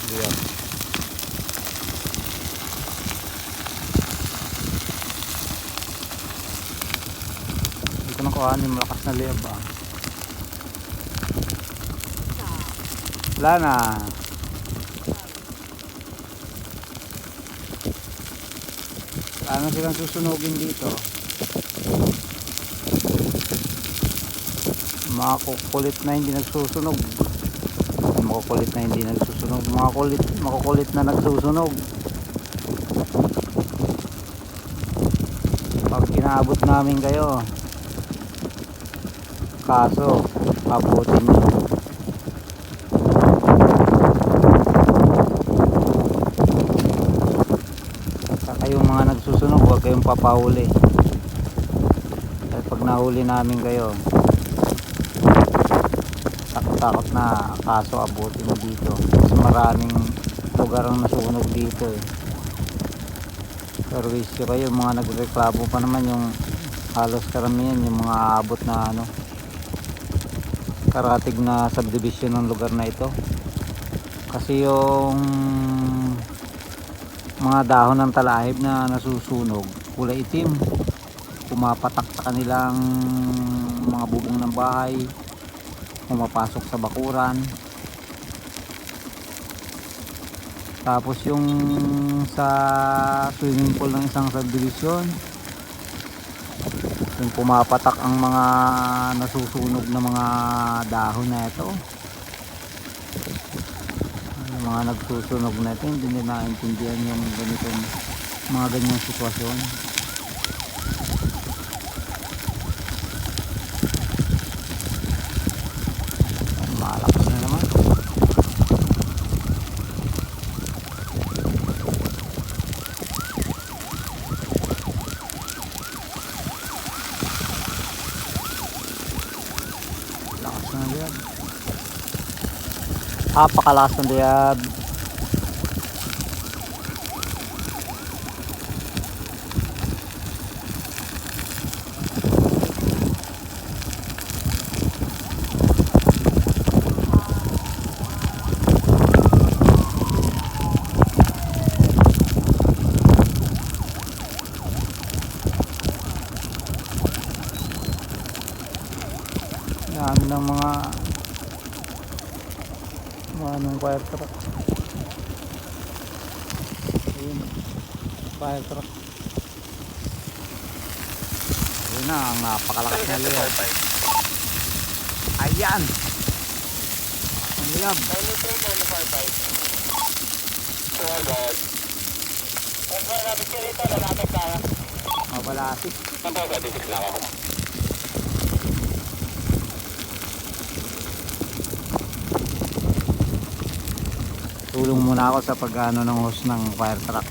Ayan. Hindi ko nakuhaan yung malakas na liyab ah. Wala na. Wala na silang susunugin dito. Mga kukulit na hindi nagsusunog. Makukulit na hindi nagsusunog. Makukulit na nagsusunog. Pag kinaabot namin kayo, kaso abutin nyo. Saka yung mga nagsusunog, huwag kayong papahuli. Dahil pag nahuli namin kayo, takot na, kaso abutin mo dito. Mas maraming lugar ang nasunog dito eh. Pero issue kayo, mga nagreklamo pa naman yung halos karamihan yung mga aabot na ano, karatig na subdivision ng lugar na ito. Kasi yung mga dahon ng talahib na nasusunog, kulay itim, pumapatak sa kanilang mga bubong ng bahay, pumapasok sa bakuran. Tapos yung sa swimming pool ng isang subdivision, yung pumapatak ang mga nasusunog na mga dahon na ito. Yung mga nagsusunog na ito, hindi nila naintindihan yung ganitong mga ganyang sitwasyon. Malakas na naman. Lakas na diyan. Napakalakas na diyan. Dami ng mga anong fire truck. Ayun, fire truck. Ayun na, ang napakalakas na liyab. Ayan, ang liyab. Mabalasi. Tulong muna ako sa pag-ano ng hose ng fire truck.